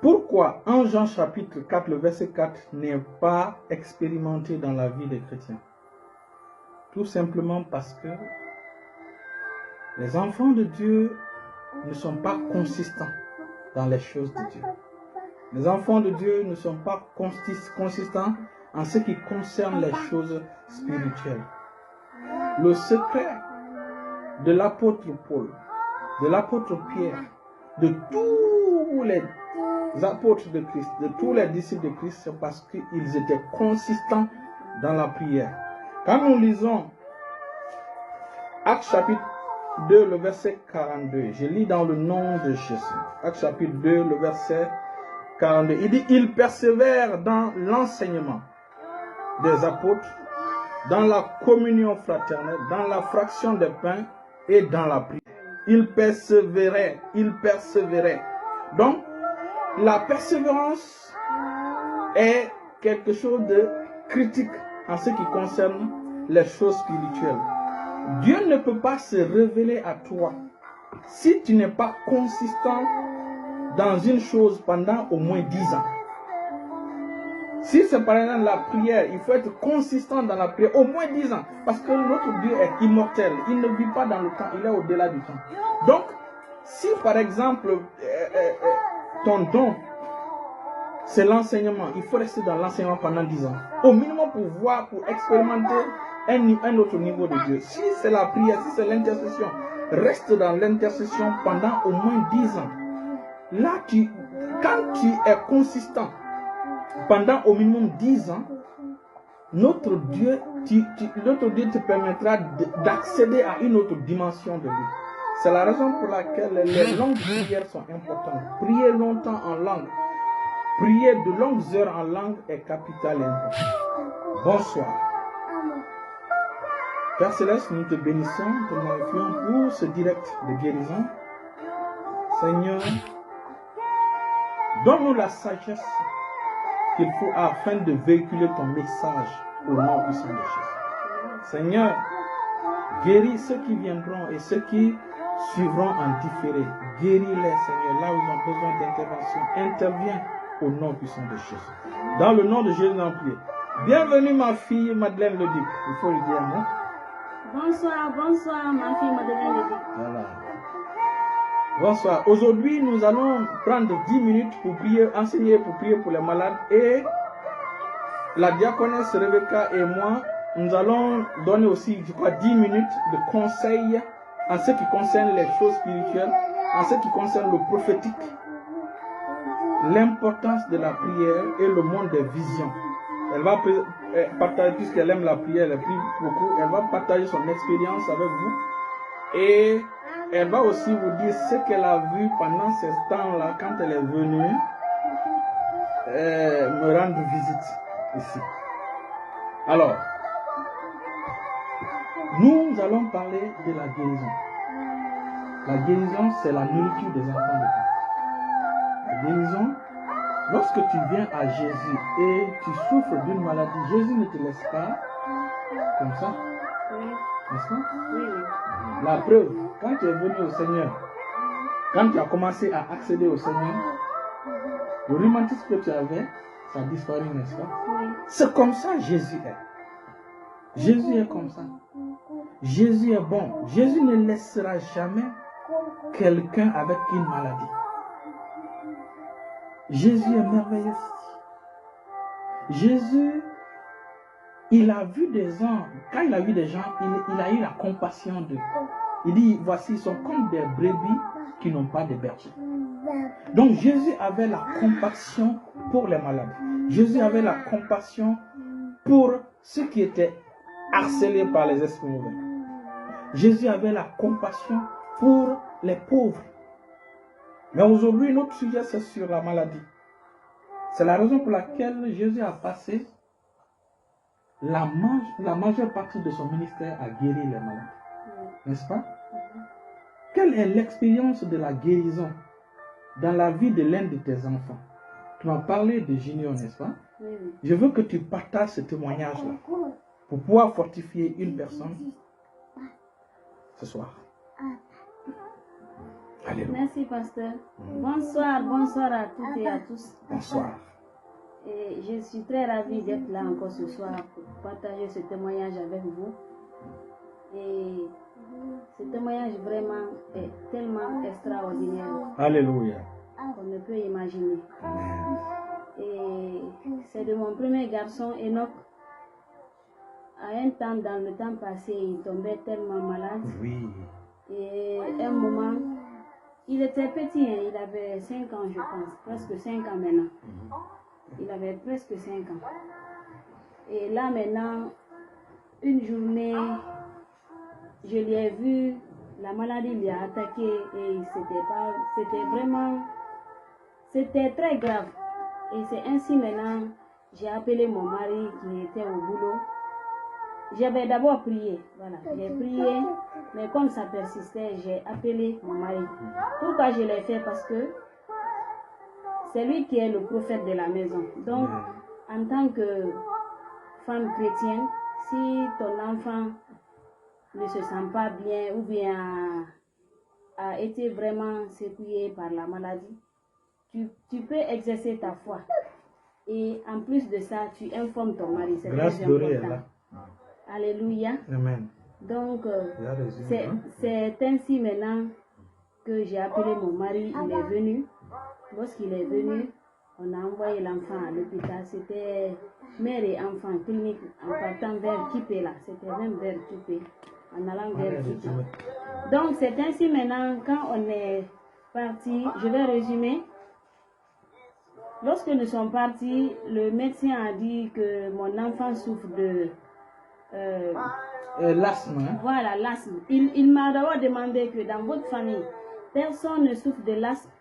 Pourquoi 1 Jean chapitre 4, le verset 4 n'est pas expérimenté dans la vie des chrétiens? Tout simplement parce que les enfants de Dieu ne sont pas consistants dans les choses de Dieu. Les enfants de Dieu ne sont pas consistants en ce qui concerne les choses spirituelles. Le secret de l'apôtre Paul, de l'apôtre Pierre, de tous les apôtres de Christ, de tous les disciples de Christ, c'est parce qu'ils étaient consistants dans la prière. Quand nous lisons Actes chapitre 2, le verset 42, je lis dans le nom de Jésus. Actes chapitre 2, le verset 42, il dit, ils persévèrent dans l'enseignement des apôtres, dans la communion fraternelle, dans la fraction des pains et dans la prière. Ils persévéraient. Donc, la persévérance est quelque chose de critique en ce qui concerne les choses spirituelles. Dieu ne peut pas se révéler à toi si tu n'es pas consistant dans une chose pendant au moins 10 ans. Si c'est par exemple la prière, il faut être consistant dans la prière au moins 10 ans. Parce que notre Dieu est immortel. Il ne vit pas dans le temps, il est au-delà du temps. Donc, si par exemple, ton don, c'est l'enseignement, il faut rester dans l'enseignement pendant 10 ans. Au minimum pour expérimenter un autre niveau de Dieu. Si c'est la prière, si c'est l'intercession, reste dans l'intercession pendant au moins 10 ans. Là, quand tu es consistant, pendant au minimum 10 ans, notre Dieu te permettra d'accéder à une autre dimension de vie. C'est la raison pour laquelle les longues prières sont importantes. Prier longtemps en langue, prier de longues heures en langue est capital et important. Bonsoir. Père Céleste, nous te bénissons, te glorifions pour ce direct de guérison. Seigneur, donne-nous la sagesse qu'il faut afin de véhiculer ton message au nom puissant de Jésus. Seigneur, guéris ceux qui viendront et ceux qui suivront en différé. Guéris-les, Seigneur, là où ils ont besoin d'intervention. Interviens au nom puissant de Jésus. Dans le nom de Jésus, en prière. Bienvenue ma fille Madeleine Leduc. Il faut le dire, non? Bonsoir, ma fille Madeleine Leduc. Voilà. Bonsoir. Aujourd'hui, nous allons prendre 10 minutes pour prier, enseigner pour prier pour les malades. Et la diaconesse Rebecca et moi, nous allons donner aussi, je crois, 10 minutes de conseils en ce qui concerne les choses spirituelles, en ce qui concerne le prophétique, l'importance de la prière et le monde des visions. Elle va partager, puisqu'elle aime la prière, elle prie beaucoup, elle va partager son expérience avec vous. Et elle va aussi vous dire ce qu'elle a vu pendant ce temps-là, quand elle est venue me rendre visite ici. Alors, nous allons parler de la guérison. La guérison, c'est la nourriture des enfants de Dieu. La guérison, lorsque tu viens à Jésus et tu souffres d'une maladie, Jésus ne te laisse pas comme ça. Oui. N'est-ce pas? Oui. La preuve, quand tu es venu au Seigneur, quand tu as commencé à accéder au Seigneur, le rhumatisme que tu avais, ça a disparu, n'est-ce pas? Oui. C'est comme ça Jésus est. Jésus est comme ça. Jésus est bon. Jésus ne laissera jamais quelqu'un avec une maladie. Jésus est merveilleux. Jésus, il a vu des gens, quand il a vu des gens, il a eu la compassion d'eux. Il dit, voici, ils sont comme des brebis qui n'ont pas de berger. Donc Jésus avait la compassion pour les malades. Jésus avait la compassion pour ceux qui étaient harcelés par les esprits mauvais. Jésus avait la compassion pour les pauvres. Mais aujourd'hui, notre sujet, c'est sur la maladie. C'est la raison pour laquelle Jésus a passé la majeure partie de son ministère à guérir les malades. N'est-ce pas? Quelle est l'expérience de la guérison dans la vie de l'un de tes enfants? Tu m'as parlé de Junior, n'est-ce pas? Je veux que tu partages ce témoignage-là pour pouvoir fortifier une personne ce soir. Alléluia. Merci, pasteur. Bonsoir à toutes et à tous. Bonsoir. Et je suis très ravie d'être là encore ce soir pour partager ce témoignage avec vous. Et ce témoignage vraiment est tellement extraordinaire Alléluia. qu'on ne peut imaginer. Amen. Et c'est de mon premier garçon, Enoch. À un temps, dans le temps passé, il tombait tellement malade. Oui. Et un moment, il était petit, hein, il avait 5 ans, je pense, presque 5 ans maintenant. Il avait presque 5 ans. Et là maintenant, une journée, je lui ai vu, la maladie lui a attaqué et c'était très grave. Et c'est ainsi maintenant, j'ai appelé mon mari qui était au boulot. J'avais d'abord prié, voilà, j'ai prié, mais comme ça persistait, j'ai appelé mon mari. Pourquoi je l'ai fait? Parce que c'est lui qui est le prophète de la maison. Donc, en tant que femme chrétienne, si ton enfant ne se sent pas bien ou bien a été vraiment secoué par la maladie, tu peux exercer ta foi. Et en plus de ça, tu informes ton mari. C'est très important. Alléluia. Amen. Donc, c'est ainsi maintenant que j'ai appelé mon mari. Il est venu. Lorsqu'il est venu, on a envoyé l'enfant à l'hôpital. C'était mère et enfant clinique en partant vers Kipé là. C'était même vers Kipé, en allant vers Kipé. Donc, c'est ainsi maintenant, quand on est parti, je vais résumer. Lorsque nous sommes partis, le médecin a dit que mon enfant souffre de l'asthme. Hein? Voilà, l'asthme. Il m'a d'abord demandé que dans votre famille, personne ne souffre de l'asthme.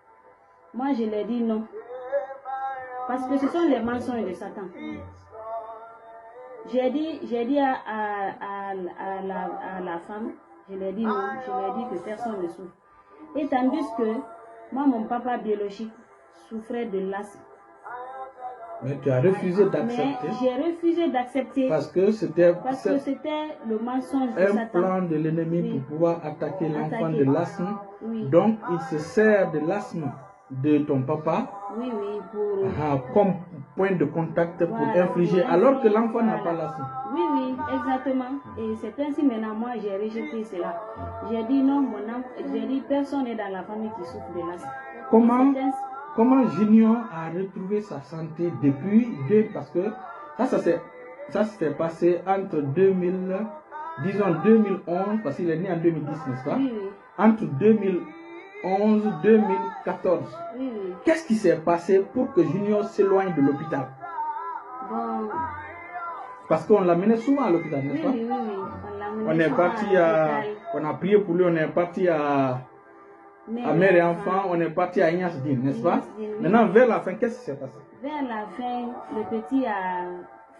Moi, je lui ai dit non. Parce que ce sont les mensonges de Satan. J'ai dit à la femme, je lui ai dit non, je lui ai dit que personne ne souffre. Et tandis que moi, mon papa biologique souffrait de l'asthme. Mais tu as refusé d'accepter. J'ai refusé d'accepter. Parce que c'était le mensonge de Satan. Un plan de l'ennemi pour pouvoir attaquer l'enfant de l'asthme. Oui. Donc, il se sert de l'asthme de ton papa comme point de contact pour infliger, alors que l'enfant n'a pas l'asthme. Oui, exactement. Et c'est ainsi maintenant, moi, j'ai rejeté cela. J'ai dit non, j'ai dit personne n'est dans la famille qui souffre de l'asthme. Comment Junior a retrouvé sa santé depuis parce que ça s'est passé entre 2011, parce qu'il est né en 2010, n'est-ce pas? Oui. Entre 2011 et 2014. Oui. Qu'est-ce qui s'est passé pour que Junior s'éloigne de l'hôpital? Bon. Parce qu'on l'amenait souvent à l'hôpital, n'est-ce pas? Oui. On est parti on a prié pour lui, on est parti à mère et enfant, on est parti à Ignasdine, n'est-ce pas? Maintenant, vers la fin, qu'est-ce qui s'est passé? Vers la fin, le petit a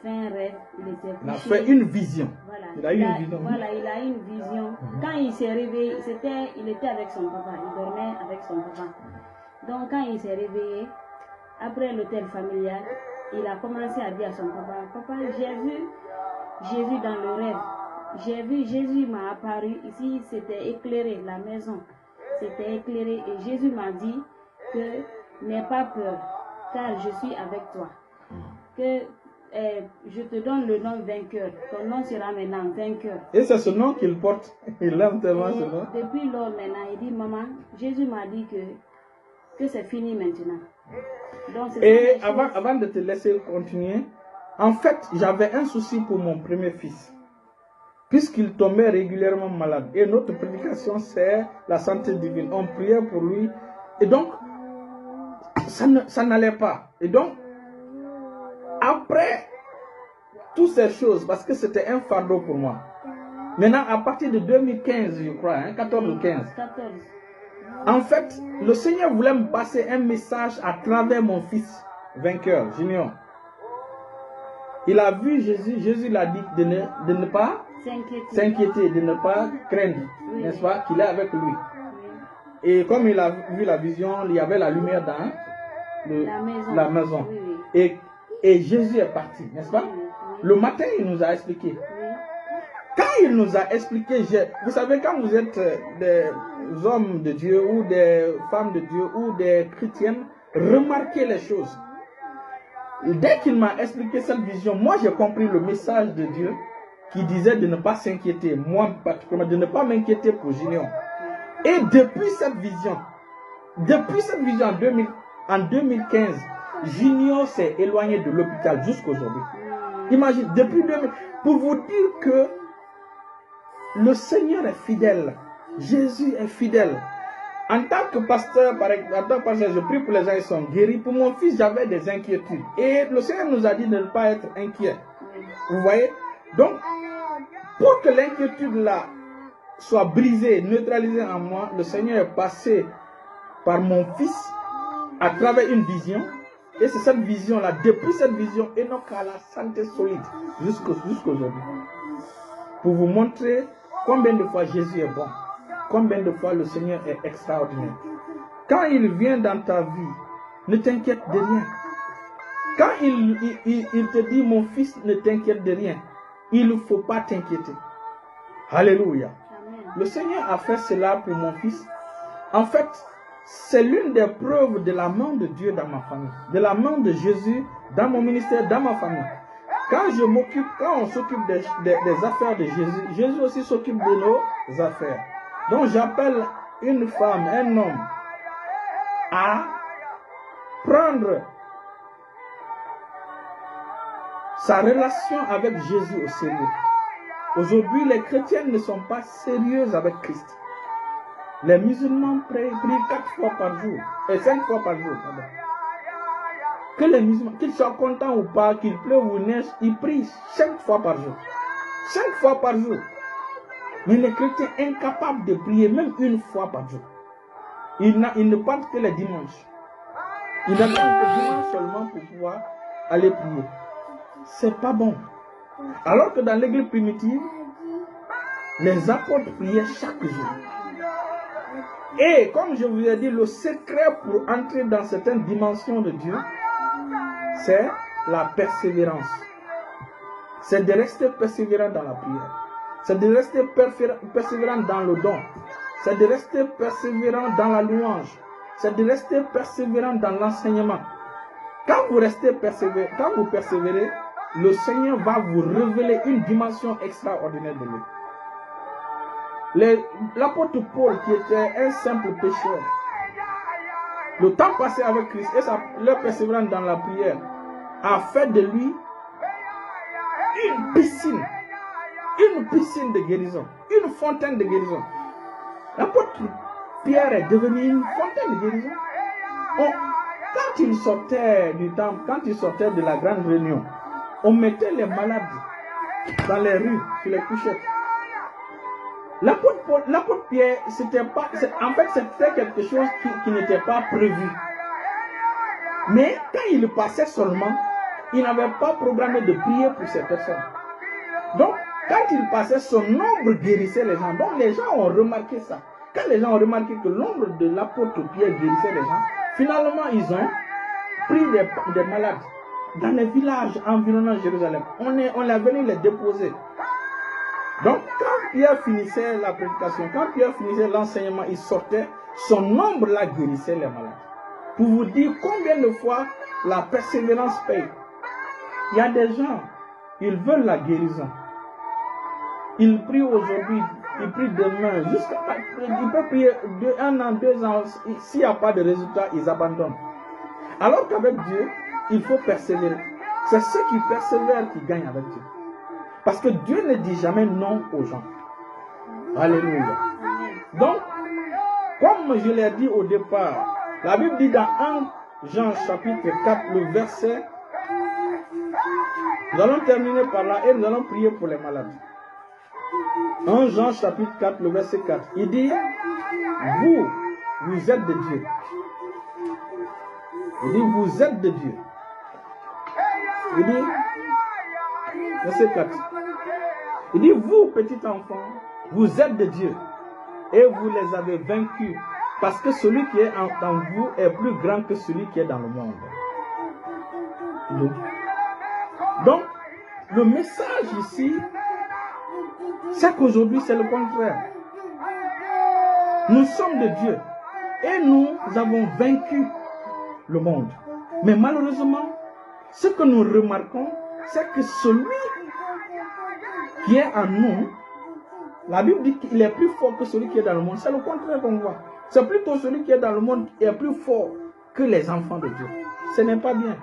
fait un rêve, il était couché. Il a fait une vision. Voilà. Il a eu une vision. Voilà, il a eu une vision. Quand il s'est réveillé, il était avec son papa, il dormait avec son papa. Donc, quand il s'est réveillé, après l'hôtel familial, il a commencé à dire à son papa, papa, j'ai vu Jésus dans le rêve. J'ai vu Jésus m'a apparu, ici c'était éclairé, la maison. C'était éclairé et Jésus m'a dit que n'aie pas peur, car je suis avec toi. Que je te donne le nom vainqueur. Ton nom sera maintenant vainqueur. Et c'est ce nom qu'il porte. Il aime tellement ce nom. Depuis lors maintenant, il dit, maman, Jésus m'a dit que c'est fini maintenant. Donc, et avant de te laisser continuer, en fait, j'avais un souci pour mon premier fils. Puisqu'il tombait régulièrement malade. Et notre prédication, c'est la santé divine. On priait pour lui. Et donc, ça n'allait pas. Et donc, après toutes ces choses, parce que c'était un fardeau pour moi. Maintenant, à partir de 2015, je crois, 14 ou 15. En fait, le Seigneur voulait me passer un message à travers mon fils vainqueur, Junior. Il a vu Jésus. Jésus l'a dit de ne pas s'inquiéter, de ne pas craindre, n'est-ce pas, qu'il est avec lui. Et comme il a vu la vision, il y avait la lumière dans la maison. Et Jésus est parti, n'est-ce pas? Le matin, il nous a expliqué. Quand il nous a expliqué, vous savez, quand vous êtes des hommes de Dieu ou des femmes de Dieu ou des chrétiennes, remarquez les choses. Dès qu'il m'a expliqué cette vision, moi j'ai compris le message de Dieu qui disait de ne pas s'inquiéter, moi particulièrement, de ne pas m'inquiéter pour Junior. Et depuis cette vision en 2015, Junior s'est éloigné de l'hôpital jusqu'aujourd'hui. Imagine, depuis 2000, pour vous dire que le Seigneur est fidèle, Jésus est fidèle. En tant que pasteur, je prie pour les gens qui sont guéris. Pour mon fils, j'avais des inquiétudes. Et le Seigneur nous a dit de ne pas être inquiet. Vous voyez? Donc, pour que l'inquiétude là soit brisée, neutralisée en moi, le Seigneur est passé par mon fils à travers une vision. Et c'est cette vision-là, depuis cette vision, Enoch a la santé solide jusqu'aujourd'hui. Pour vous montrer combien de fois Jésus est bon. Combien de fois le Seigneur est extraordinaire. Quand il vient dans ta vie, ne t'inquiète de rien. Quand il te dit, mon fils, ne t'inquiète de rien, il ne faut pas t'inquiéter. Alléluia. Le Seigneur a fait cela pour mon fils. En fait, c'est l'une des preuves de la main de Dieu dans ma famille, de la main de Jésus dans mon ministère, dans ma famille. Quand on s'occupe des affaires de Jésus, Jésus aussi s'occupe de nos affaires. Donc j'appelle une femme, un homme à prendre sa relation avec Jésus au sérieux. Aujourd'hui, les chrétiens ne sont pas sérieux avec Christ. Les musulmans prient 4 fois par jour, et 5 fois par jour. Pardon. Que les musulmans, qu'ils soient contents ou pas, qu'il pleuve ou neige, ils prient 5 fois par jour. 5 fois par jour. Mais les chrétiens incapables de prier même une fois par jour. Ils ne partent que les dimanches. Ils n'attendent que dimanche seulement pour pouvoir aller prier. C'est pas bon. Alors que dans l'église primitive, les apôtres priaient chaque jour. Et comme je vous ai dit, le secret pour entrer dans certaines dimensions de Dieu, c'est la persévérance. C'est de rester persévérant dans la prière. C'est de rester persévérant dans le don. C'est de rester persévérant dans la louange. C'est de rester persévérant dans l'enseignement. Quand vous persévérez, le Seigneur va vous révéler une dimension extraordinaire de lui. L'apôtre Paul, qui était un simple pécheur, le temps passé avec Christ et leur persévérance dans la prière a fait de lui une piscine de guérison, une fontaine de guérison. L'apôtre Pierre est devenu une fontaine de guérison. Quand il sortait du temple, quand il sortait de la grande réunion, on mettait les malades dans les rues, sur les couchettes. L'apôtre Pierre, c'était quelque chose qui n'était pas prévu. Mais quand il passait seulement, il n'avait pas programmé de prier pour ces personnes. Donc, quand il passait, son ombre guérissait les gens. Donc, les gens ont remarqué ça. Quand les gens ont remarqué que l'ombre de l'apôtre Pierre guérissait les gens, finalement, ils ont pris des malades dans les villages environnant Jérusalem. On est venu les déposer. Donc, quand Pierre finissait la prédication, quand Pierre finissait l'enseignement, il sortait, son ombre là guérissait les malades. Pour vous dire combien de fois la persévérance paye. Il y a des gens, ils veulent la guérison. Ils prient aujourd'hui, ils prient demain, ils peuvent prier 1 an, 2 ans. S'il n'y a pas de résultat, ils abandonnent. Alors qu'avec Dieu, il faut persévérer. C'est ceux qui persévèrent qui gagnent avec Dieu. Parce que Dieu ne dit jamais non aux gens. Alléluia. Donc, comme je l'ai dit au départ, la Bible dit dans 1 Jean chapitre 4, le verset, nous allons terminer par là et nous allons prier pour les malades. 1 Jean chapitre 4, le verset 4, il dit, vous êtes de Dieu. Il dit, vous êtes de Dieu. Il dit, verset 4, il dit, vous, petits enfants, vous êtes de Dieu et vous les avez vaincus parce que celui qui est en vous est plus grand que celui qui est dans le monde. Donc, le message ici, C'est qu'aujourd'hui, c'est le contraire. Nous sommes de Dieu et nous avons vaincu le monde. Mais malheureusement, ce que nous remarquons, c'est que celui qui est en nous, la Bible dit qu'il est plus fort que celui qui est dans le monde. C'est le contraire qu'on voit. C'est plutôt celui qui est dans le monde qui est plus fort que les enfants de Dieu. Ce n'est pas bien.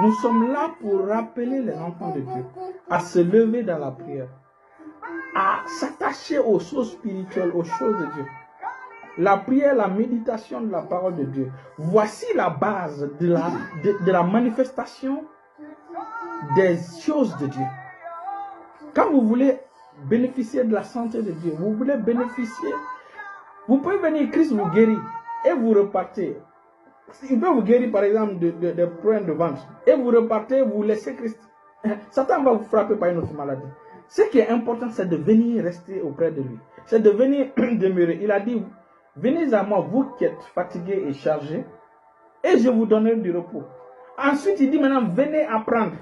Nous sommes là pour rappeler les enfants de Dieu à se lever dans la prière, à s'attacher aux choses spirituelles, aux choses de Dieu. La prière, la méditation de la parole de Dieu. Voici la base de la manifestation des choses de Dieu. Quand vous voulez bénéficier de la santé de Dieu, vous voulez bénéficier, vous pouvez venir, Christ vous guérit et vous repartez. Il peut vous guérir par exemple de problèmes de ventre et vous repartez, vous laissez Christ. Satan va vous frapper par une autre maladie. Ce qui est important, c'est de venir rester auprès de lui. C'est de venir demeurer. Il a dit, venez à moi, vous qui êtes fatigués et chargés, et je vous donnerai du repos. Ensuite, il dit maintenant, venez apprendre.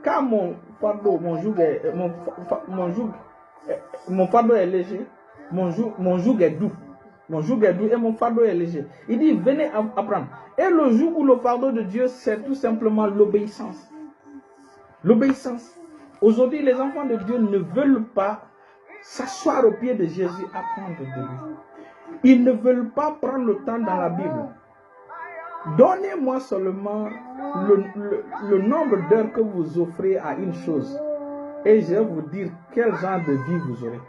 Car mon fardeau, mon joug est léger, mon joug est doux. Mon joug est doux et mon fardeau est léger. Il dit, venez apprendre. Et le joug ou le fardeau de Dieu, c'est tout simplement l'obéissance. L'obéissance. Aujourd'hui, les enfants de Dieu ne veulent pas s'asseoir au pied de Jésus, apprendre de lui. Ils ne veulent pas prendre le temps dans la Bible. Donnez-moi seulement le nombre d'heures que vous offrez à une chose. Et je vais vous dire quel genre de vie vous aurez.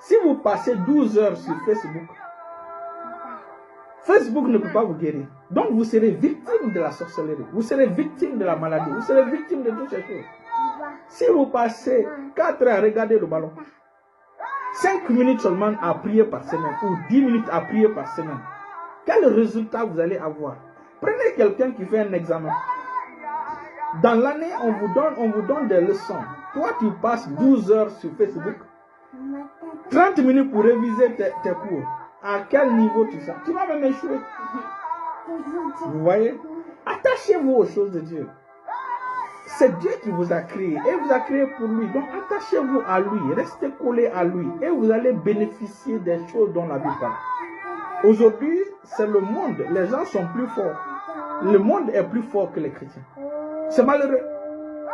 Si vous passez 12 heures sur Facebook, Facebook ne peut pas vous guérir. Donc vous serez victime de la sorcellerie. Vous serez victime de la maladie. Vous serez victime de toutes ces choses. Si vous passez 4 heures à regarder le ballon, 5 minutes seulement à prier par semaine ou 10 minutes à prier par semaine, quel résultat vous allez avoir? Prenez quelqu'un qui fait un examen. Dans l'année, on vous donne des leçons. Toi, tu passes 12 heures sur Facebook, 30 minutes pour réviser tes cours. À quel niveau tu sens? Tu vas même échouer. Vous voyez? Attachez-vous aux choses de Dieu. C'est Dieu qui vous a créé et vous a créé pour lui. Donc attachez-vous à lui, restez collés à lui et vous allez bénéficier des choses dont la Bible parle. Aujourd'hui, c'est le monde. Les gens sont plus forts. Le monde est plus fort que les chrétiens. C'est malheureux.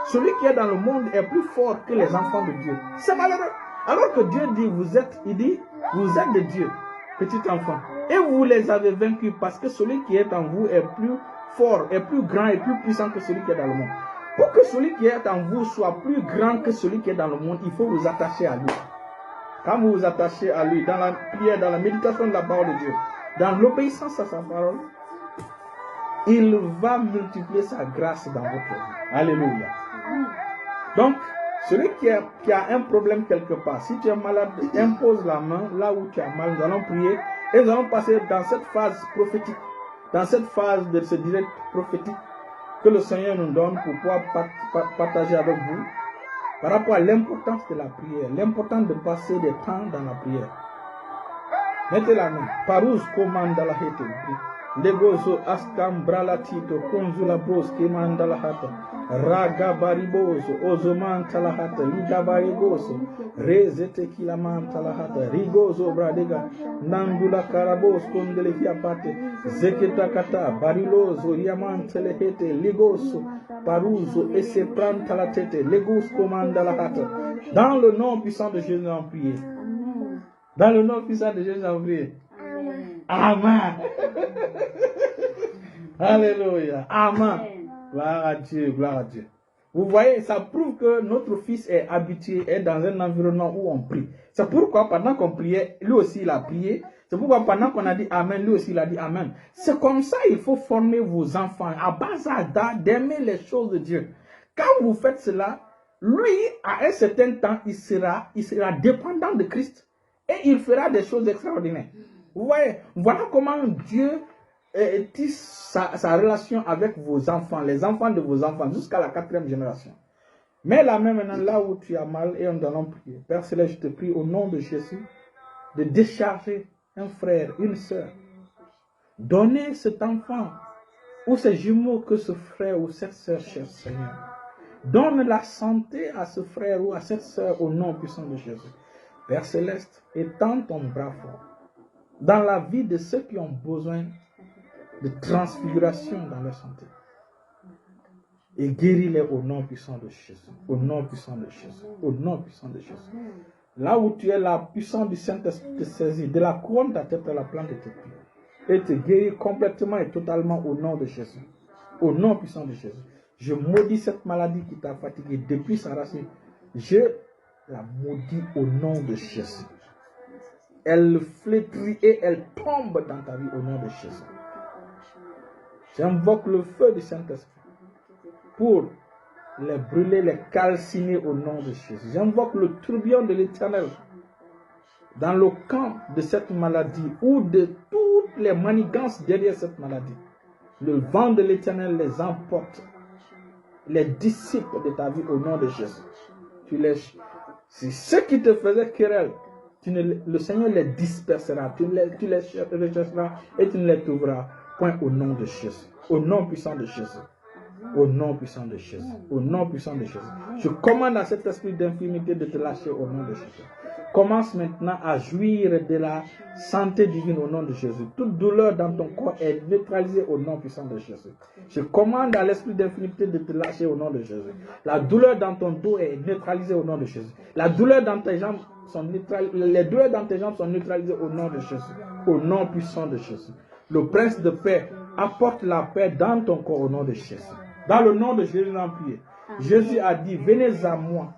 Celui qui est dans le monde est plus fort que les enfants de Dieu. C'est malheureux. Alors que Dieu dit, vous êtes de Dieu, petit enfant. Et vous les avez vaincus parce que celui qui est en vous est plus fort, est plus grand et plus puissant que celui qui est dans le monde. Pour que celui qui est en vous soit plus grand que celui qui est dans le monde, il faut vous attacher à lui. Quand vous vous attachez à lui, dans la prière, dans la méditation de la parole de Dieu, dans l'obéissance à sa parole, il va multiplier sa grâce dans votre vie. Alléluia. Donc, celui qui a un problème quelque part, si tu es malade, impose la main là où tu as mal. Nous allons prier et nous allons passer dans cette phase prophétique, dans cette phase de ce direct prophétique que le Seigneur nous donne pour pouvoir partager avec vous par rapport à l'importance de la prière, l'importance de passer des temps dans la prière. Mettez la main. Parous commande la hete. Legozo askam bralatito konzula bros kemanda la hata. Raga baribozo ozomanta la hata. Liga barigoso. Rezete kilamanta la hata. Rigozo bradega. Nandula karabos kondele kiapate. Zeketa kata. Barilozo riamante le hete. Ligoso. Paruzo et se pranta la tête. Legos commanda la hata. Dans le nom puissant de Jésus en prier. Dans le nom puissant de Jésus en prier. Amen. Alléluia. Amen. Gloire à Dieu, gloire à Dieu. Vous voyez, ça prouve que notre fils est habitué, est dans un environnement où on prie. C'est pourquoi pendant qu'on priait, lui aussi il a prié. C'est pourquoi pendant qu'on a dit Amen, lui aussi il a dit Amen. C'est comme ça il faut former vos enfants à bas âge d'aimer les choses de Dieu. Quand vous faites cela, lui, à un certain temps, il sera dépendant de Christ. Et il fera des choses extraordinaires. Vous voyez, voilà comment Dieu tisse sa relation avec vos enfants, les enfants de vos enfants, jusqu'à la 4e génération. Mets la main maintenant là où tu as mal et nous allons prier. Père Céleste, je te prie au nom de Jésus de décharger un frère, une soeur. Donnez cet enfant ou ces jumeaux que ce frère ou cette soeur cherche, Seigneur. Donne la santé à ce frère ou à cette sœur au nom puissant de Jésus. Père Céleste, étends ton bras fort dans la vie de ceux qui ont besoin de transfiguration dans leur santé. Et guéris-les au nom puissant de Jésus. Au nom puissant de Jésus. Au nom puissant de Jésus. Là où tu es, la puissance du Saint-Esprit te saisit de la couronne de ta tête à la plante de tes pieds. Et te guérit complètement et totalement au nom de Jésus. Au nom puissant de Jésus. Je maudis cette maladie qui t'a fatigué depuis sa racine. Je la maudis au nom de Jésus. Elle flétrit et elle tombe dans ta vie au nom de Jésus. J'invoque le feu du Saint-Esprit pour les brûler, les calciner au nom de Jésus. J'invoque le tourbillon de l'Éternel dans le camp de cette maladie ou de toutes les manigances derrière cette maladie. Le vent de l'Éternel les emporte, les dissipe de ta vie au nom de Jésus. Si ceux qui te faisaient querelle, le Seigneur les dispersera, tu les rechercheras et tu ne les trouveras point au nom de Jésus. Au nom puissant de Jésus. Au nom puissant de Jésus. Au nom puissant de Jésus. Je commande à cet esprit d'infirmité de te lâcher au nom de Jésus. Commence maintenant à jouir de la santé divine au nom de Jésus. Toute douleur dans ton corps est neutralisée au nom puissant de Jésus. Je commande à l'esprit d'infirmité de te lâcher au nom de Jésus. La douleur dans ton dos est neutralisée au nom de Jésus. La douleur dans tes jambes les douleurs dans tes jambes sont neutralisées au nom de Jésus. Au nom puissant de Jésus. Le prince de paix apporte la paix dans ton corps au nom de Jésus. Dans le nom de Jésus, nous prions. Jésus a dit, venez à moi.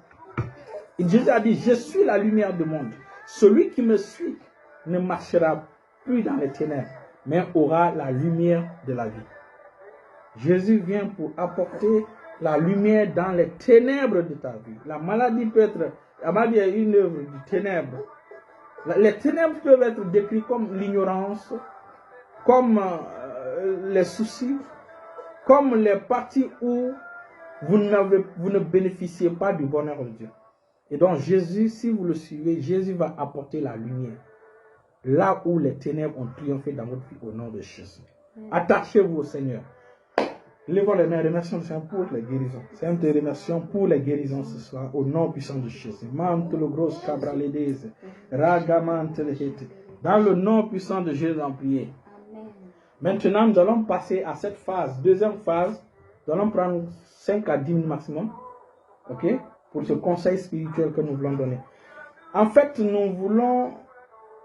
Et Jésus a dit, je suis la lumière du monde. Celui qui me suit ne marchera plus dans les ténèbres, mais aura la lumière de la vie. Jésus vient pour apporter la lumière dans les ténèbres de ta vie. La maladie peut être, la maladie est une œuvre du ténèbre. Les ténèbres peuvent être décrites comme l'ignorance, comme les soucis, comme les parties où vous ne bénéficiez pas du bonheur de Dieu. Et donc Jésus, si vous le suivez, Jésus va apporter la lumière. Là où les ténèbres ont triomphé dans votre vie au nom de Jésus. Attachez-vous au Seigneur. Lèvons les mains, remercions le Seigneur pour les guérisons. Seigneur, te remercions pour les guérisons ce soir au nom puissant de Jésus. Mante le gros cabralédese, ragamante le hete. Dans le nom puissant de Jésus, en prier. Maintenant, nous allons passer à cette phase, deuxième phase. Nous allons prendre 5 à 10 minutes maximum, ok, pour ce conseil spirituel que nous voulons donner. En fait, nous voulons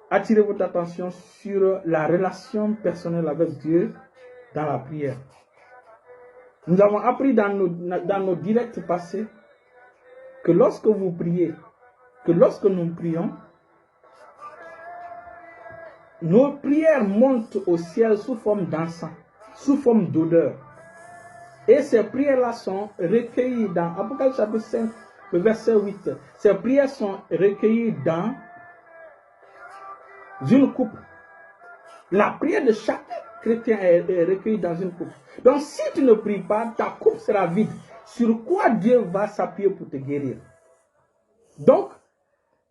attirer votre attention sur la relation personnelle avec Dieu dans la prière. Nous avons appris dans nos directs passés que lorsque vous priez, que lorsque nous prions, nos prières montent au ciel sous forme d'encens, sous forme d'odeur. Et ces prières-là sont recueillies dans Apocalypse chapitre 5, le verset 8. Ces prières sont recueillies dans une coupe. La prière de chaque chrétien est recueillie dans une coupe. Donc si tu ne pries pas, ta coupe sera vide. Sur quoi Dieu va s'appuyer pour te guérir? Donc,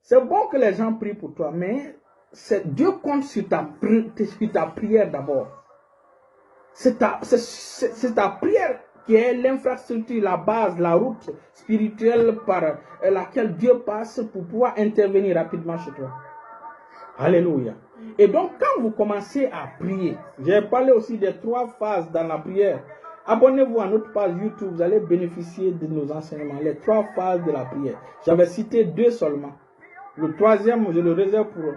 c'est bon que les gens prient pour toi, mais Dieu compte sur ta prière d'abord. C'est ta prière qui est l'infrastructure, la base, la route spirituelle par laquelle Dieu passe pour pouvoir intervenir rapidement chez toi. Alléluia. Et donc, quand vous commencez à prier, j'ai parlé aussi des 3 phases dans la prière. Abonnez-vous à notre page YouTube, vous allez bénéficier de nos enseignements, les 3 phases de la prière. J'avais cité 2 seulement. Le 3e, je le réserve pour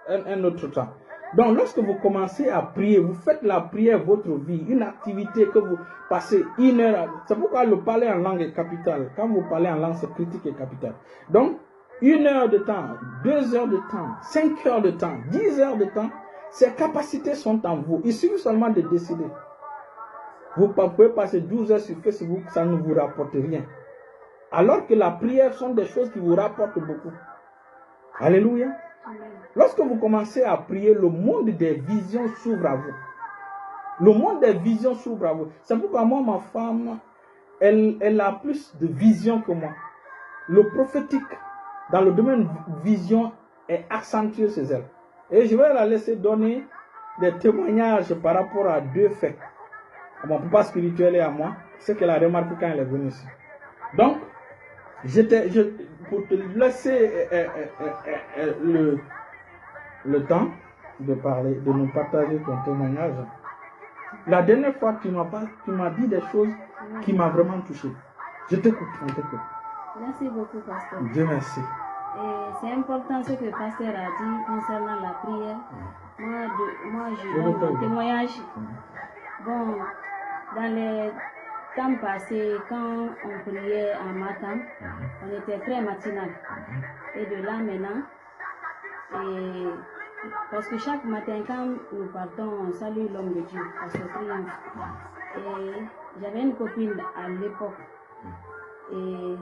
un autre temps. Donc, lorsque vous commencez à prier, vous faites la prière votre vie, une activité que vous passez 1 heure. C'est pourquoi le parler en langue est capital. Quand vous parlez en langue, c'est critique et capital. Donc, 1 heure de temps, 2 heures de temps, 5 heures de temps, 10 heures de temps, ces capacités sont en vous. Il suffit seulement de décider. Vous pouvez passer 12 heures sur Facebook, ça ne vous rapporte rien. Alors que la prière sont des choses qui vous rapportent beaucoup. Alléluia. Lorsque vous commencez à prier, le monde des visions s'ouvre à vous. Le monde des visions s'ouvre à vous. C'est pourquoi moi, ma femme, elle a plus de vision que moi. Le prophétique, dans le domaine de vision, est accentué chez elle. Et je vais la laisser donner des témoignages par rapport à 2 faits. À mon papa spirituel et à moi, ce qu'elle a remarqué quand elle est venue ici. Donc, pour te laisser le temps de parler, de nous partager ton témoignage, la dernière fois tu m'as dit des choses qui m'ont vraiment touché. Je t'écoute, Merci beaucoup, pasteur. Dieu merci. Et c'est important ce que le pasteur a dit concernant la prière. Moi, je donne mon témoignage. Bon, dans les temps passés, quand on priait en matin, on était très matinal. Et de là maintenant, parce que chaque matin, quand nous partons, on salue l'homme de Dieu, pasteur Triomphe. Et j'avais une copine à l'époque. Et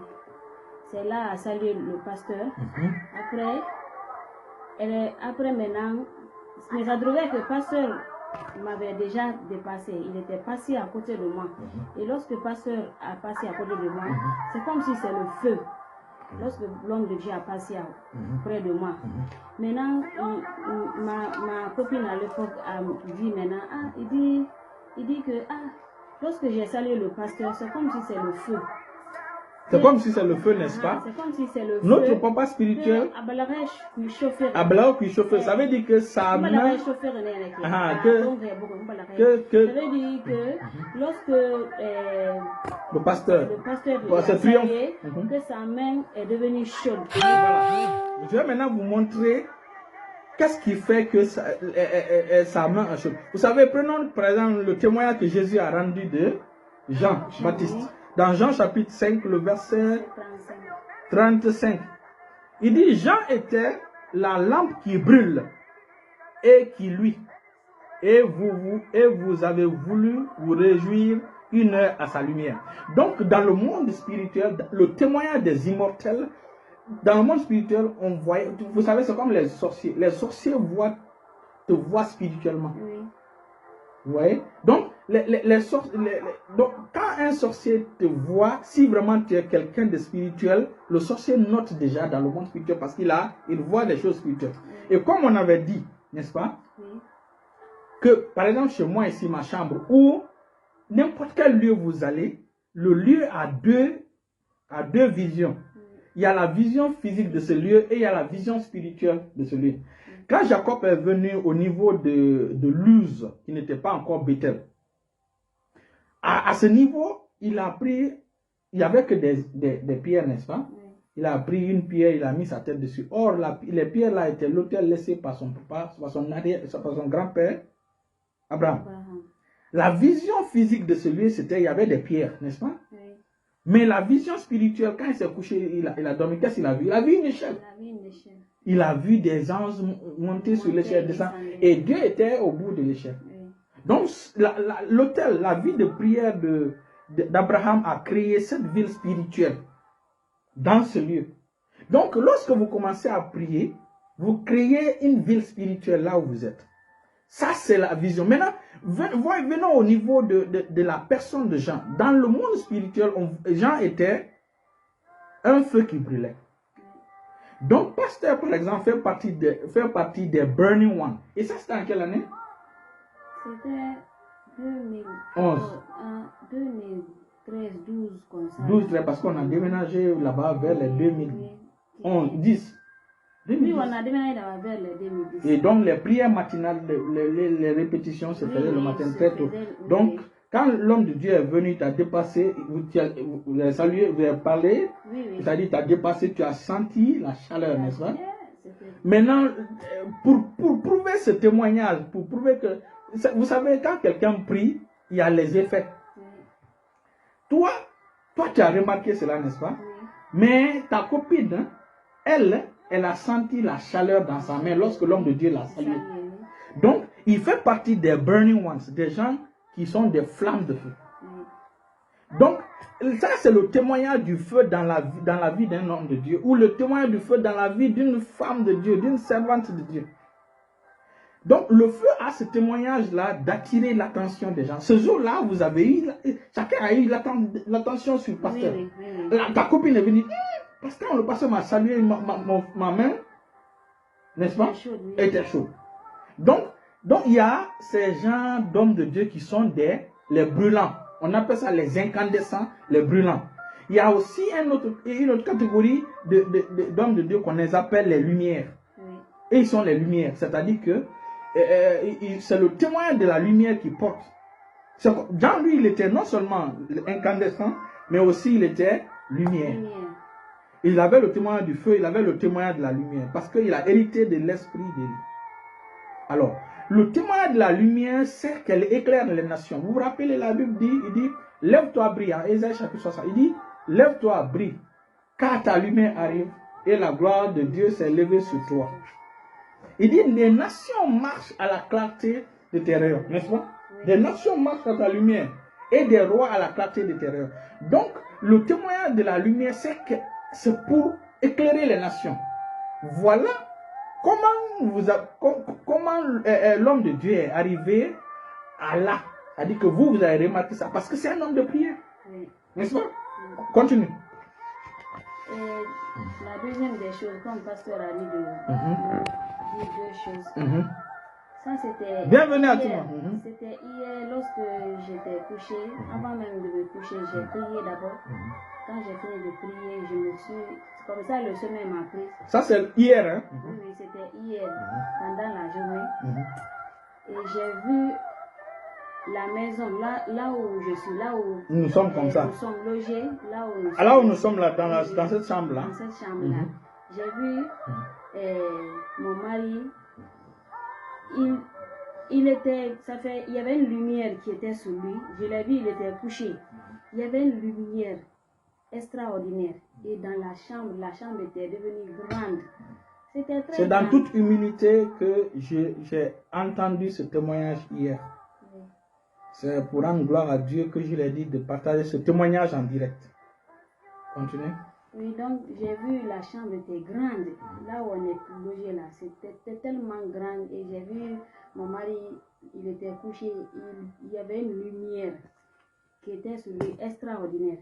c'est là à saluer le pasteur. Après maintenant, mais ça trouvait que le pasteur m'avait déjà dépassé. Il était passé à côté de moi. Et lorsque le pasteur a passé à côté de moi, c'est comme si c'est le feu. Lorsque l'homme de Dieu a passé près de moi. Maintenant, ma copine à l'époque a dit maintenant, il dit que lorsque j'ai salué le pasteur, c'est comme si c'est le feu. C'est comme si c'est le feu, n'est-ce pas? C'est comme si c'est le feu. Notre papa spirituel, Ablaou qui chauffe, ça veut dire que sa main, ça veut dire que lorsque le pasteur triomphe, que sa main est devenue chaude. Voilà. Je vais maintenant vous montrer qu'est-ce qui fait que sa main est chaude. Vous savez, prenons par exemple le témoignage que Jésus a rendu de Jean-Baptiste. Dans Jean chapitre 5, le verset 35. Il dit, Jean était la lampe qui brûle et qui luit. Et vous avez voulu vous réjouir une heure à sa lumière. Donc, dans le monde spirituel, le témoignage des immortels, dans le monde spirituel, on voit, vous savez, c'est comme les sorciers. Les sorciers te voient spirituellement. Oui. Vous voyez? Donc, donc, quand un sorcier te voit, si vraiment tu es quelqu'un de spirituel, le sorcier note déjà dans le monde spirituel parce qu'il voit des choses spirituelles. Et comme on avait dit, n'est-ce pas? Que, par exemple, chez moi ici, ma chambre, ou n'importe quel lieu vous allez, le lieu a deux visions. Il y a la vision physique de ce lieu et il y a la vision spirituelle de ce lieu. Quand Jacob est venu au niveau de Luz, qui n'était pas encore Bethel, à ce niveau, il a pris, il n'y avait que des pierres, n'est-ce pas? Il a pris une pierre, il a mis sa tête dessus. Or, les pierres là étaient l'autel laissé par son papa, par son grand-père, Abraham. La vision physique de ce lieu, c'était, il y avait des pierres, n'est-ce pas? Oui. Mais la vision spirituelle, quand il s'est couché, il a dormi, qu'est-ce qu'il a vu? Il a vu une échelle. Il a vu des anges monter sur l'échelle, descendre. Et Dieu était au bout de l'échelle. Oui. Donc, l'autel, la vie de prière d'Abraham a créé cette ville spirituelle dans ce lieu. Donc, lorsque vous commencez à prier, vous créez une ville spirituelle là où vous êtes. Ça, c'est la vision. Maintenant, venons au niveau de la personne de Jean. Dans le monde spirituel, Jean était un feu qui brûlait. Donc, pasteur, par exemple, fait partie des Burning One. Et ça, c'était en quelle année? C'était 2011. 2013, 12, comme ça. 12, parce qu'on a déménagé là-bas vers les 2011, 10. 2010. Oui, on a déménagé là-bas vers les 2010. Et donc, les prières matinales, les répétitions se faisaient le matin très tôt. Donc, quand l'homme de Dieu est venu, tu as dépassé, vous avez salué, vous avez parlé, c'est-à-dire tu as dépassé, tu as senti la chaleur, n'est-ce pas? Maintenant, pour prouver ce témoignage, pour prouver que, vous savez, quand quelqu'un prie, il y a les effets. Toi, tu as remarqué cela, n'est-ce pas? Mais ta copine, hein, elle a senti la chaleur dans sa main lorsque l'homme de Dieu l'a salué. Donc, il fait partie des burning ones, des gens qui sont des flammes de feu. Donc, ça c'est le témoignage du feu dans la vie d'un homme de Dieu, ou le témoignage du feu dans la vie d'une femme de Dieu, d'une servante de Dieu. Donc, le feu a ce témoignage-là d'attirer l'attention des gens. Ce jour-là, vous avez eu, chacun a eu l'attention sur le pasteur. Ta copine est venue, pasteur, le pasteur m'a salué ma main, n'est-ce pas? Elle était chaude. Donc, il y a ces gens d'hommes de Dieu qui sont les brûlants. On appelle ça les incandescents, les brûlants. Il y a aussi une autre catégorie d'hommes de Dieu qu'on les appelle les lumières. Oui. Et ils sont les lumières, c'est-à-dire que c'est le témoignage de la lumière qui porte. Jean, lui, il était non seulement incandescent, mais aussi il était lumière. Il avait le témoignage du feu, il avait le témoignage de la lumière, parce qu'il a hérité de l'esprit de lui. Alors, le témoignage de la lumière, c'est qu'elle éclaire les nations. Vous vous rappelez, la Bible dit, il dit, lève-toi, brille, en Ésaïe chapitre 60, il dit, lève-toi, brille, car ta lumière arrive, et la gloire de Dieu s'est levée sur toi. Il dit, les nations marchent à la clarté de tes rayons, n'est-ce pas? Des nations marchent à ta lumière, et des rois à la clarté de tes rayons. Donc, le témoignage de la lumière, c'est pour éclairer les nations. Voilà comment l'homme de Dieu est arrivé à là. C'est-à-dire que vous avez remarqué ça, parce que c'est un homme de prière. Oui. N'est-ce pas? Oui. Continue. Et la deuxième des choses, comme pasteur a dit de dire deux choses. Ça, c'était bienvenue à toi. C'était hier, lorsque j'étais couchée, avant même de me coucher, j'ai prié d'abord. Quand j'ai fini de prier, je me suis... Comme ça, le sommeil m'a pris. Ça, c'est hier, hein? Oui, c'était hier, pendant la journée. Et j'ai vu la maison, là où je suis, là où nous sommes comme ça. Nous sommes logés, là où nous sommes. Là où nous sommes, là, dans cette chambre-là. Dans cette chambre-là. J'ai vu mon mari. Il y avait une lumière qui était sur lui. Je l'ai vu, il était couché. Il y avait une lumière extraordinaire. Et dans la chambre était devenue grande. C'était très C'est dans grand. toute humilité que j'ai entendu ce témoignage hier. Oui. C'est pour rendre gloire à Dieu que je l'ai dit de partager ce témoignage en direct. Continuez. Oui, donc j'ai vu la chambre était grande. Là où on est logé là, c'était tellement grand. Et j'ai vu mon mari, il était couché. Il y avait une lumière qui était sur lui extraordinaire.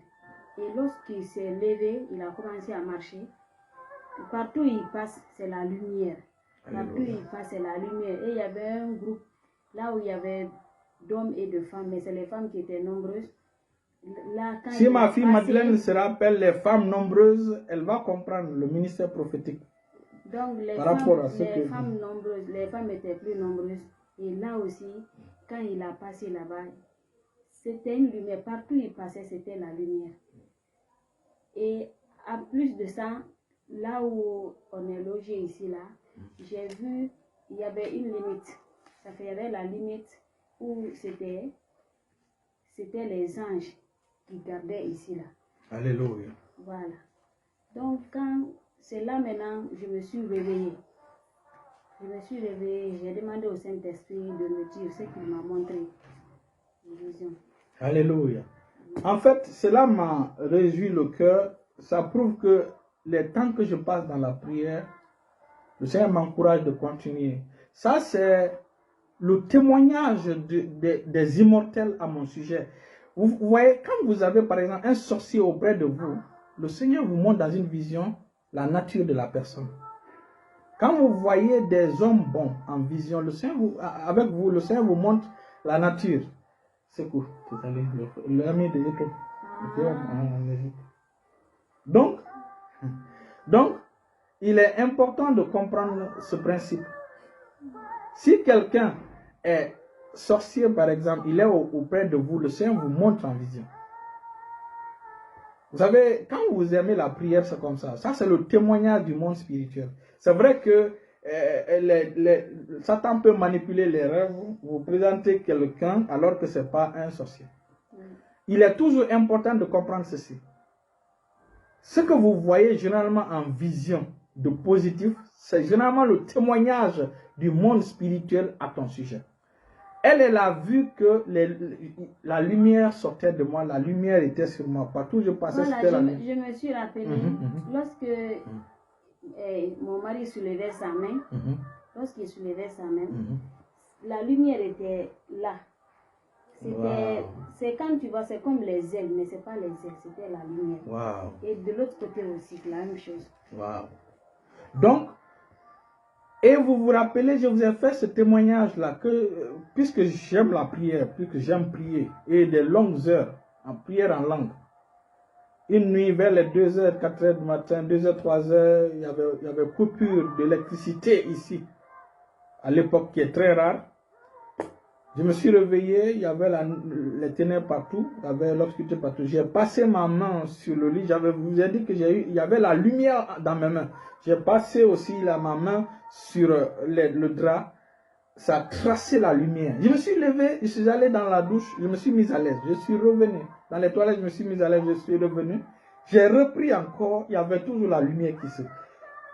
Et lorsqu'il s'est levé, il a commencé à marcher. Partout où il passe, c'est la lumière. Partout où il passe, c'est la lumière. Et il y avait un groupe là où il y avait d'hommes et de femmes, mais c'est les femmes qui étaient nombreuses. Là, si ma fille Madeleine se rappelle les femmes nombreuses, elle va comprendre le ministère prophétique. Donc les femmes nombreuses, les femmes étaient plus nombreuses. Et là aussi, quand il a passé là-bas, c'était une lumière. Partout où il passait, c'était la lumière. Et en plus de ça, là où on est logé ici, là, j'ai vu, il y avait une limite. Ça fait, il y avait la limite où c'était les anges qui gardaient ici, là. Alléluia. Voilà. Donc, quand c'est là maintenant, je me suis réveillée. J'ai demandé au Saint-Esprit de me dire ce qu'il m'a montré. Une vision. Alléluia. En fait, cela m'a réjoui le cœur. Ça prouve que les temps que je passe dans la prière, le Seigneur m'encourage de continuer. Ça, c'est le témoignage des immortels à mon sujet. Vous voyez, quand vous avez par exemple un sorcier auprès de vous, le Seigneur vous montre dans une vision la nature de la personne. Quand vous voyez des hommes bons en vision, le Seigneur le Seigneur vous montre la nature. C'est cool. L'ami de Yéto. Donc, il est important de comprendre ce principe. Si quelqu'un est sorcier, par exemple, il est auprès de vous, le Seigneur vous montre en vision. Vous savez, quand vous aimez la prière, c'est comme ça. Ça, c'est le témoignage du monde spirituel. C'est vrai que Satan peut manipuler les rêves, vous présenter quelqu'un alors que ce n'est pas un sorcier. Il est toujours important de comprendre ceci. Ce que vous voyez généralement en vision de positif, c'est généralement le témoignage du monde spirituel à ton sujet. Elle a vu que la lumière sortait de moi, la lumière était sur moi. Partout où je passais, voilà, c'était la lumière. Je me suis rappelé, lorsque mon mari soulevait sa main, lorsqu'il soulevait sa main, la lumière était là. C'est quand tu vois, c'est comme les ailes, mais ce n'est pas les ailes, c'était la lumière. Wow. Et de l'autre côté aussi, la même chose. Wow. Donc, et vous vous rappelez, je vous ai fait ce témoignage-là, que puisque j'aime la prière, puisque j'aime prier, et des longues heures en prière en langue, une nuit vers les 2h, 4h du matin, 2h, 3h, il y avait coupure d'électricité ici, à l'époque qui est très rare. Je me suis réveillé, il y avait les ténèbres partout, il y avait l'obscurité partout. J'ai passé ma main sur le lit, je vous ai dit il y avait la lumière dans mes mains. J'ai passé aussi ma main sur le drap, ça a tracé la lumière. Je me suis levé, je suis allé dans la douche, je me suis mis à l'aise, je suis revenu. Dans les toilettes, je me suis mis à l'aise, je suis revenu. J'ai repris encore, il y avait toujours la lumière qui se...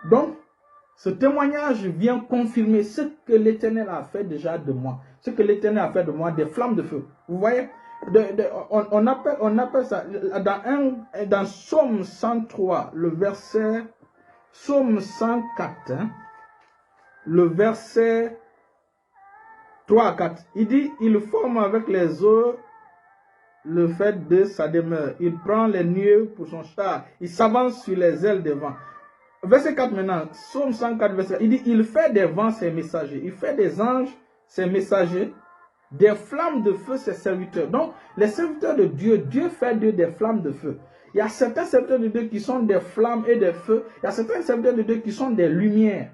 Donc, ce témoignage vient confirmer ce que l'Éternel a fait déjà de moi. Ce que l'Éternel a fait de moi, des flammes de feu. Vous voyez, on appelle ça, dans Psaume 103, le verset, Psaume 104, hein, le verset 3 à 4, il dit, il forme avec les eaux le fait de sa demeure. Il prend les nuées pour son char. Il s'avance sur les ailes des vents. Verset 4 maintenant, Psaume 104, verset 4, il dit, il fait des vents ses messagers, il fait des anges ses messagers, des flammes de feu ses serviteurs. Donc, les serviteurs de Dieu, Dieu fait d'eux des flammes de feu. Il y a certains serviteurs de Dieu qui sont des flammes et des feux. Il y a certains serviteurs de Dieu qui sont des lumières.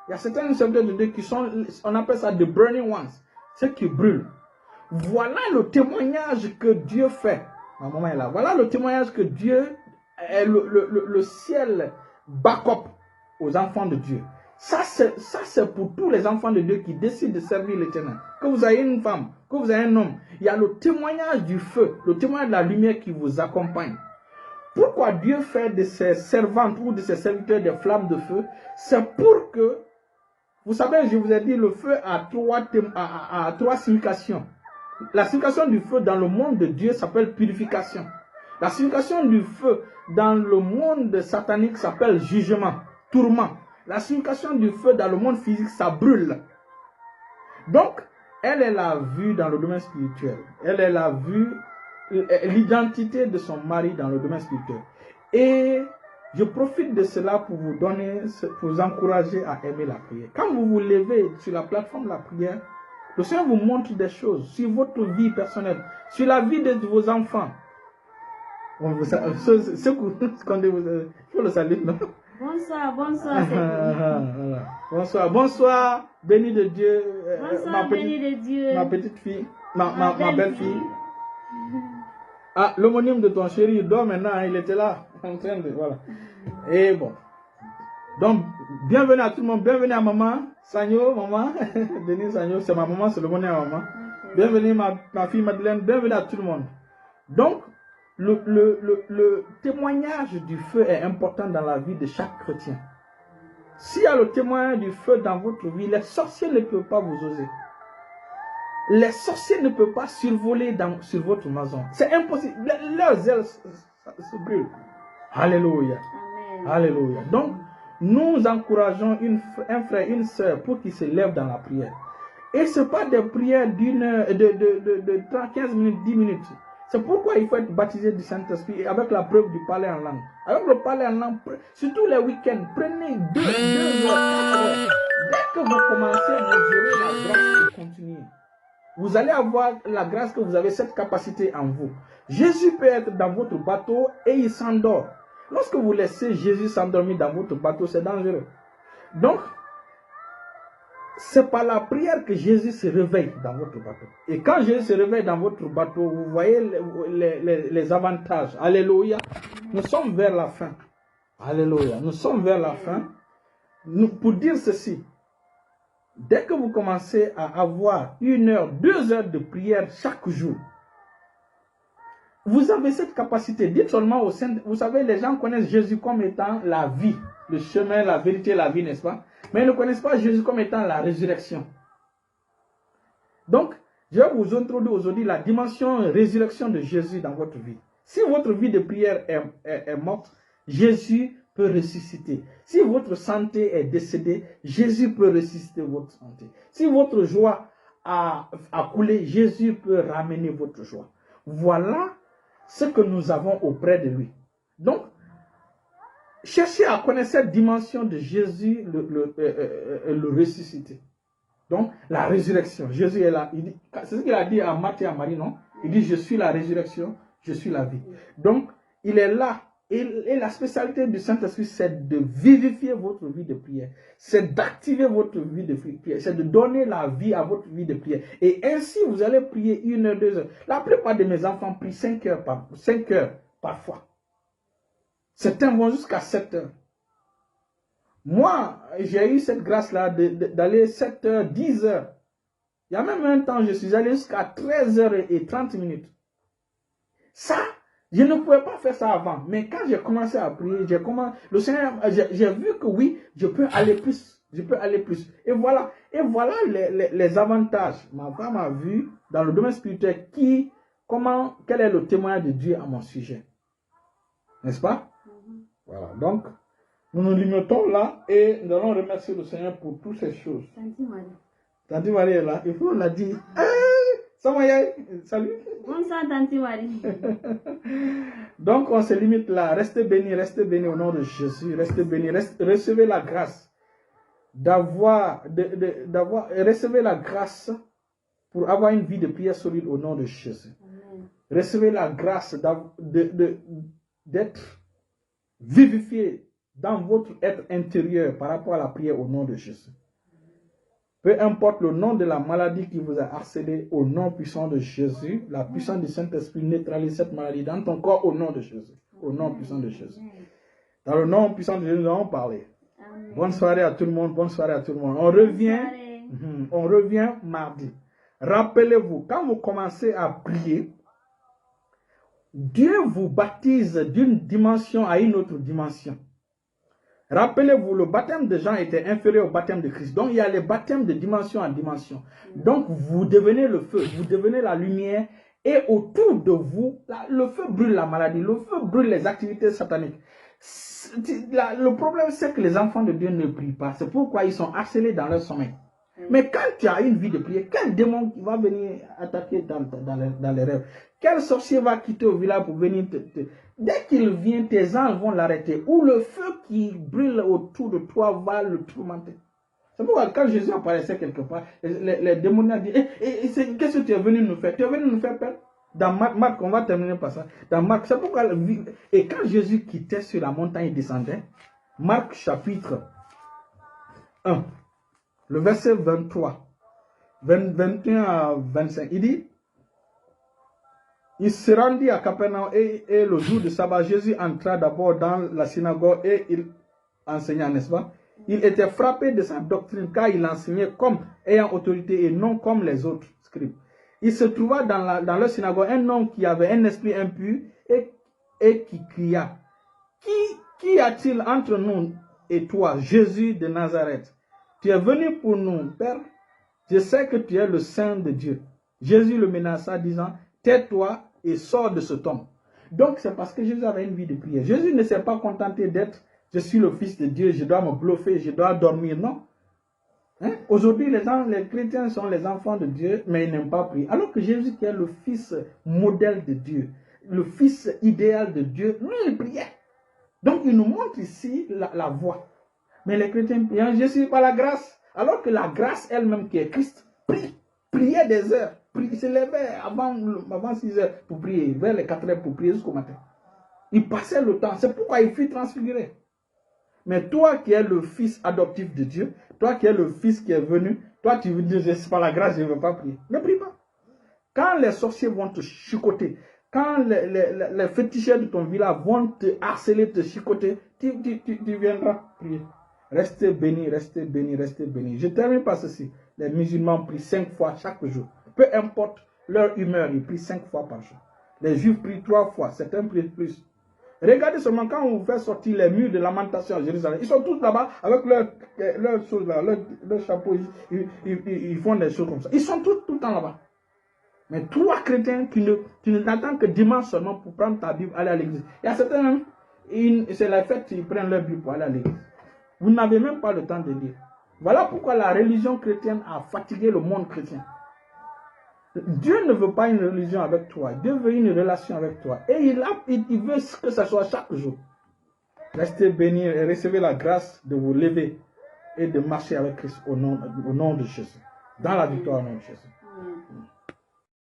Il y a certains serviteurs de Dieu qui sont, on appelle ça the burning ones, ceux qui brûlent. Voilà le témoignage que Dieu fait. Ma maman est là. Voilà le témoignage que Dieu, le ciel backup aux enfants de Dieu. Ça, c'est pour tous les enfants de Dieu qui décident de servir l'Éternel. Que vous ayez une femme, que vous ayez un homme, il y a le témoignage du feu, le témoignage de la lumière qui vous accompagne. Pourquoi Dieu fait de ses servantes ou de ses serviteurs des flammes de feu? C'est pour que, vous savez, je vous ai dit, le feu a trois significations. La signification du feu dans le monde de Dieu s'appelle purification. La signification du feu dans le monde satanique s'appelle jugement, tourment. La signification du feu dans le monde physique, ça brûle. Donc, elle l'a vu dans le domaine spirituel. Elle a vu l'identité de son mari dans le domaine spirituel. Et je profite de cela pour vous donner, pour vous encourager à aimer la prière. Quand vous vous levez sur la plateforme de la prière, le Seigneur vous montre des choses sur votre vie personnelle, sur la vie de vos enfants. Il faut le saluer, non? Bonsoir, bonsoir. Bonsoir, bonsoir, béni de Dieu. Bonsoir, béni de Dieu. Ma petite fille, ma belle-fille. Ah, l'homonyme de ton chéri, il dort maintenant, il était là, en train de, voilà. Et bon. Donc, bienvenue à tout le monde, bienvenue à maman, Sanyo, maman, Denis Sanyo, c'est ma maman, c'est l'homonyme à maman. Okay. Bienvenue ma fille Madeleine, bienvenue à tout le monde. Donc, le témoignage du feu est important dans la vie de chaque chrétien. S'il y a le témoignage du feu dans votre vie, les sorciers ne peuvent pas vous oser. Les sorciers ne peuvent pas survoler sur votre maison. C'est impossible. Leurs ailes se brûlent. Alléluia. Amen. Alléluia. Donc, nous encourageons un frère, une soeur pour qu'ils se lèvent dans la prière. Et ce n'est pas des prières de 15 minutes, 10 minutes. C'est pourquoi il faut être baptisé du Saint-Esprit avec la preuve du parler en langue. Avec le parler en langue, surtout les week-ends, prenez 2 heures, 4 heures. Dès que vous commencez, vous aurez la grâce de continuer. Vous allez avoir la grâce que vous avez cette capacité en vous. Jésus peut être dans votre bateau et il s'endort. Lorsque vous laissez Jésus s'endormir dans votre bateau, c'est dangereux. Donc, c'est par la prière que Jésus se réveille dans votre bateau. Et quand Jésus se réveille dans votre bateau, vous voyez les avantages. Alléluia. Nous sommes vers la fin. Alléluia. Nous sommes vers la fin. Pour dire ceci, dès que vous commencez à avoir 1 heure, 2 heures de prière chaque jour, vous avez cette capacité. Dites seulement au Saint, vous savez, les gens connaissent Jésus comme étant la vie, le chemin, la vérité, la vie, n'est-ce pas? Mais ils ne connaissent pas Jésus comme étant la résurrection. Donc, je vais vous introduire aujourd'hui la dimension résurrection de Jésus dans votre vie. Si votre vie de prière est morte, Jésus peut ressusciter. Si votre santé est décédée, Jésus peut ressusciter votre santé. Si votre joie a coulé, Jésus peut ramener votre joie. Voilà ce que nous avons auprès de lui. Donc, cherchez à connaître cette dimension de Jésus, le ressuscité. Donc, la résurrection. Jésus est là. C'est ce qu'il a dit à Marthe et à Marie, non? Il dit, je suis la résurrection, je suis la vie. Donc, il est là. Et la spécialité du Saint-Esprit, c'est de vivifier votre vie de prière. C'est d'activer votre vie de prière. C'est de donner la vie à votre vie de prière. Et ainsi, vous allez prier 1 heure, 2 heures. La plupart de mes enfants prient 5 heures parfois. Certains vont jusqu'à 7 heures. Moi, j'ai eu cette grâce-là d'aller 7 heures, 10 heures. Il y a même un temps, je suis allé jusqu'à 13 heures et 30 minutes. Ça, je ne pouvais pas faire ça avant. Mais quand j'ai commencé à prier, le Seigneur, j'ai vu que oui, je peux aller plus. Je peux aller plus. Et voilà les avantages. Ma femme a vu dans le domaine spirituel quel est le témoignage de Dieu à mon sujet. N'est-ce pas? Voilà. Donc, nous nous limitons là et nous allons remercier le Seigneur pour toutes ces choses. Tanti Marie. Tanti Marie est là. Il faut on l'a dit. Salut. Bonsoir, Tanti Marie. Donc, on se limite là. Restez bénis au nom de Jésus. Restez bénis. Recevez la grâce recevez la grâce pour avoir une vie de prière solide au nom de Jésus. Amen. Recevez la grâce d'être vivifié dans votre être intérieur par rapport à la prière au nom de Jésus. Peu importe le nom de la maladie qui vous a harcelé, au nom puissant de Jésus, la puissance du Saint-Esprit neutralise cette maladie dans ton corps au nom de Jésus. Au nom puissant de Jésus. Dans le nom puissant de Jésus, nous allons parler. Amen. Bonne soirée à tout le monde. Bonne soirée à tout le monde. On revient mardi. Rappelez-vous, quand vous commencez à prier, Dieu vous baptise d'une dimension à une autre dimension. Rappelez-vous, le baptême de Jean était inférieur au baptême de Christ. Donc, il y a les baptêmes de dimension en dimension. Donc, vous devenez le feu, vous devenez la lumière. Et autour de vous, le feu brûle la maladie, le feu brûle les activités sataniques. Le problème, c'est que les enfants de Dieu ne prient pas. C'est pourquoi ils sont harcelés dans leur sommeil. Mais quand tu as une vie de prière, quel démon va venir attaquer dans les rêves? Quel sorcier va quitter au village pour venir Dès qu'il vient, tes anges vont l'arrêter. Ou le feu qui brûle autour de toi va le tourmenter. C'est pourquoi quand Jésus apparaissait quelque part, les démons ont dit, qu'est-ce que tu es venu nous faire? Tu es venu nous faire peur? Dans Marc, on va terminer par ça. Dans Marc, c'est pourquoi, et quand Jésus quittait sur la montagne et descendait, Marc chapitre 1, le verset 23, 21 à 25, il dit, il se rendit à Capernaum et le jour de sabbat, Jésus entra d'abord dans la synagogue et il enseigna, n'est-ce pas? Il était frappé de sa doctrine car il enseignait comme ayant autorité et non comme les autres scribes. Il se trouva dans leur synagogue un homme qui avait un esprit impur et qui cria, Qui a-t-il entre nous et toi, Jésus de Nazareth? Tu es venu pour nous, Père? Je sais que tu es le Saint de Dieu. Jésus le menaça, disant, tais-toi et sors de cet homme. Donc, c'est parce que Jésus avait une vie de prière. Jésus ne s'est pas contenté d'être, je suis le Fils de Dieu, je dois me bluffer, je dois dormir. Non. Hein? Aujourd'hui, les chrétiens sont les enfants de Dieu, mais ils n'aiment pas prier. Alors que Jésus, qui est le Fils modèle de Dieu, le Fils idéal de Dieu, lui, il priait. Donc, il nous montre ici la voie. Mais les chrétiens prient, je suis par la grâce. Alors que la grâce elle-même qui est Christ, priait des heures. Il se levait avant 6 heures pour prier, vers les 4 heures pour prier jusqu'au matin. Il passait le temps. C'est pourquoi il fut transfiguré. Mais toi qui es le fils adoptif de Dieu, toi qui es le fils qui est venu, toi tu veux dire, c'est par la grâce, je ne veux pas prier. Ne prie pas. Quand les sorciers vont te chicoter, quand les féticheurs de ton village vont te harceler, te chicoter, tu viendras prier. Restez bénis, restez bénis, restez bénis. Je termine par ceci. Les musulmans prient 5 fois chaque jour. Peu importe leur humeur, ils prient 5 fois par jour. Les juifs prient 3 fois, certains prient plus. Regardez seulement quand on fait sortir les murs de lamentation à Jérusalem. Ils sont tous là-bas avec leurs choses là, leur chapeau, ils font des choses comme ça. Ils sont tous tout le temps là-bas. Mais toi, chrétien, tu ne t'attends que dimanche seulement pour prendre ta Bible, aller à l'église. Il y a certains même, c'est la fête, ils prennent leur Bible pour aller à l'église. Vous n'avez même pas le temps de lire. Voilà pourquoi la religion chrétienne a fatigué le monde chrétien. Dieu ne veut pas une religion avec toi. Dieu veut une relation avec toi. Et il veut que ça soit chaque jour. Restez bénis et recevez la grâce de vous lever et de marcher avec Christ au nom de Jésus. Dans la victoire au nom de Jésus.